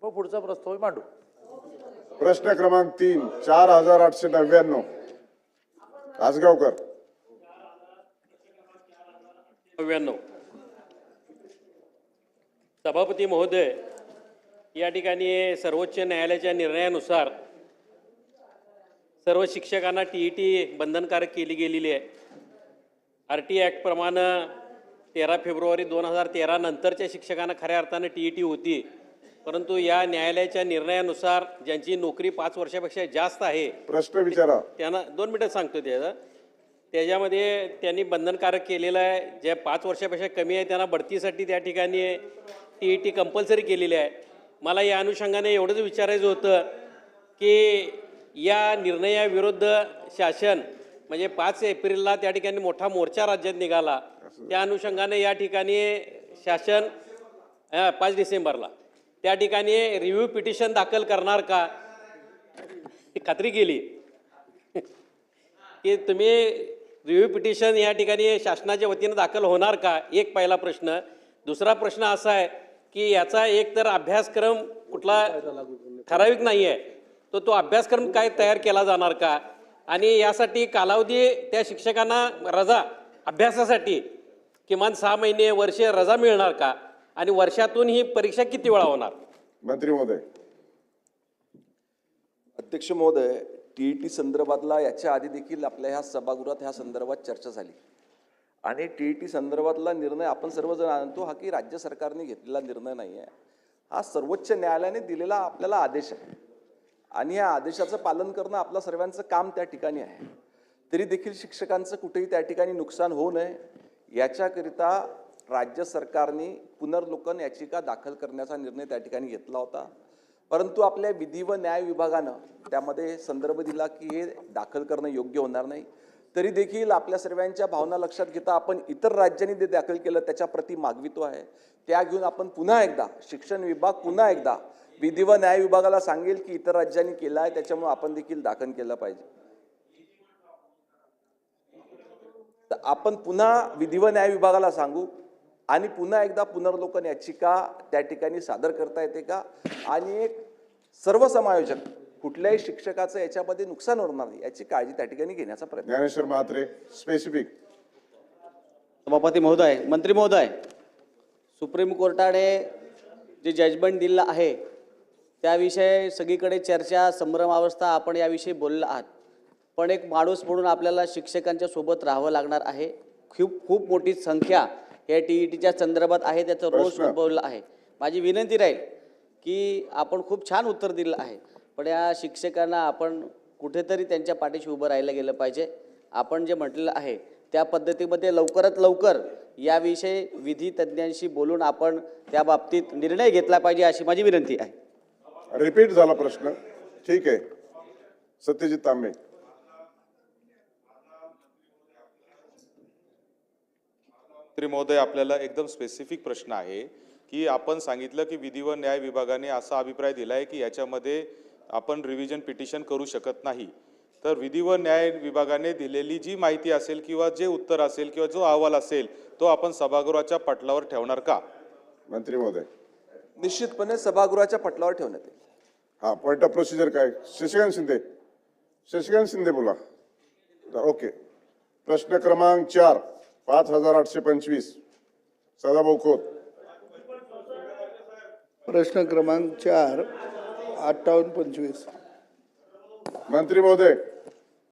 मग पुढचा प्रस्ताव मांडू। प्रश्न क्रमांक 3 4899 आसगावकर। 99 सभापती महोदय, या ठिकाणी सर्वोच्च न्यायालयाच्या निर्णयानुसार सर्व शिक्षकांना TET बंधनकारक केली गेलेली आहे। RT ॲक्ट प्रमाणे 13 फेब्रुवारी 2013 नंतरच्या शिक्षकांना खऱ्या अर्थाने TET होती, परंतु या न्यायालयाच्या निर्णयानुसार ज्यांची नोकरी 5 वर्षापेक्षा जास्त आहे प्रश्न विचारा। त्यांना 2 मिनिटं सांगतो त्याच्यामध्ये त्यांनी बंधनकारक केलेलं आहे। जे 5 वर्षापेक्षा कमी आहे त्यांना बढतीसाठी त्या ठिकाणी TET कंपल्सरी केलेली आहे। मला या अनुषंगाने एवढंच विचारायचं होतं की या निर्णयाविरुद्ध शासन म्हणजे 5 एप्रिलला त्या ठिकाणी मोठा मोर्चा राज्यात निघाला, त्या अनुषंगाने या ठिकाणी शासन 5 डिसेंबरला त्या ठिकाणी रिव्ह्यू पिटिशन दाखल करणार का, खात्री केली की तुम्ही रिव्ह्यू पिटिशन या ठिकाणी शासनाच्या वतीनं दाखल होणार का, एक पहिला प्रश्न। दुसरा प्रश्न असा आहे की याचा एक तर अभ्यासक्रम कुठला ठराविक नाही आहे, तो अभ्यासक्रम काय तयार केला जाणार का, आणि यासाठी कालावधी त्या शिक्षकांना रजा अभ्यासासाठी किमान 6 महिने वर्ष रजा मिळणार का, आणि वर्षातून ही परीक्षा किती वेळा होणार। मंत्री महोदय। अध्यक्ष महोदय, TET संदर्भातला याच्या आधी देखील आपल्या ह्या सभागृहात ह्या संदर्भात चर्चा झाली आणि TET संदर्भातला निर्णय आपण सर्वजण आणतो हा की राज्य सरकारने घेतलेला निर्णय नाही आहे, हा सर्वोच्च न्यायालयाने दिलेला आपल्याला आदेश आहे आणि या आदेशाचं पालन करणं आपलं सर्वांचं काम त्या ठिकाणी आहे। तरी देखील शिक्षकांचं कुठेही त्या ठिकाणी नुकसान होऊ नये याच्याकरिता राज्य सरकारने पुनर्लोकन याचिका दाखल करण्याचा निर्णय त्या ठिकाणी घेतला होता, परंतु आपल्या विधी व न्याय विभागानं त्यामध्ये संदर्भ दिला की हे दाखल करणं योग्य होणार नाही। तरी देखील आपल्या सर्वांच्या भावना लक्षात घेता आपण इतर राज्यांनी जे दाखल केलं त्याच्या प्रति मागवितो आहे, त्या घेऊन आपण पुन्हा एकदा शिक्षण विभाग पुन्हा एकदा विधी व न्याय विभागाला सांगेल की इतर राज्यांनी केलं आहे, त्याच्यामुळे आपण देखील दाखल केलं पाहिजे। तर आपण पुन्हा विधी व न्याय विभागाला सांगू आणि पुन्हा एकदा पुनर्लोकन याचिका त्या ठिकाणी सादर करता येते का, आणि एक सर्वसमायोजक कुठल्याही शिक्षकाचं याच्यामध्ये नुकसान होणार नाही याची काळजी त्या ठिकाणी घेण्याचा प्रयत्न। ज्ञानेश्वर म्हात्रे स्पेसिफिक। सभापती महोदय, मंत्री महोदय, सुप्रीम कोर्टाने जे जजमेंट दिलं आहे त्याविषयी सगळीकडे चर्चा संभ्रमावस्था, आपण याविषयी बोलला आहात, पण एक माणूस म्हणून आपल्याला शिक्षकांच्या सोबत राहावं लागणार आहे। खूप मोठी संख्या या TETच्या संदर्भात आहे, त्याचं रोष उद्भवलं आहे। माझी विनंती राहील की आपण खूप छान उत्तर दिलं आहे, पण या शिक्षकांना आपण कुठेतरी त्यांच्या पाठीशी उभं राहायला गेलं पाहिजे। आपण जे म्हटलेलं आहे त्या पद्धतीमध्ये लवकरात लवकर याविषयी विधी तज्ज्ञांशी बोलून आपण त्या बाबतीत निर्णय घेतला पाहिजे अशी माझी विनंती आहे। रिपीट झाला प्रश्न, ठीक आहे। सत्यजित तांबे। मंत्री महोदय, आपल्याला एकदम स्पेसिफिक प्रश्न आहे की आपण सांगितलं की विधी व न्याय विभागाने असा अभिप्राय दिला आहे की याच्यामध्ये आपण रिव्हिजन पिटिशन करू शकत नाही, तर विधी व न्याय विभागाने दिलेली जी माहिती असेल किंवा जे उत्तर असेल किंवा जो अहवाल असेल तो आपण सभागृहाच्या पटलावर ठेवणार का? मंत्री महोदय। निश्चितपणे सभागृहाच्या पटलावर ठेवण्यात येईल। हाँ, पॉइंट ऑफ प्रोसिजर काय? शशिकांत शिंदे। शशिकांत शिंदे बोला। ओके। प्रश्न क्रमांक 4 5825 सदाभाऊ खोत। प्रश्न क्रमांक 4 5825 मंत्री महोदय।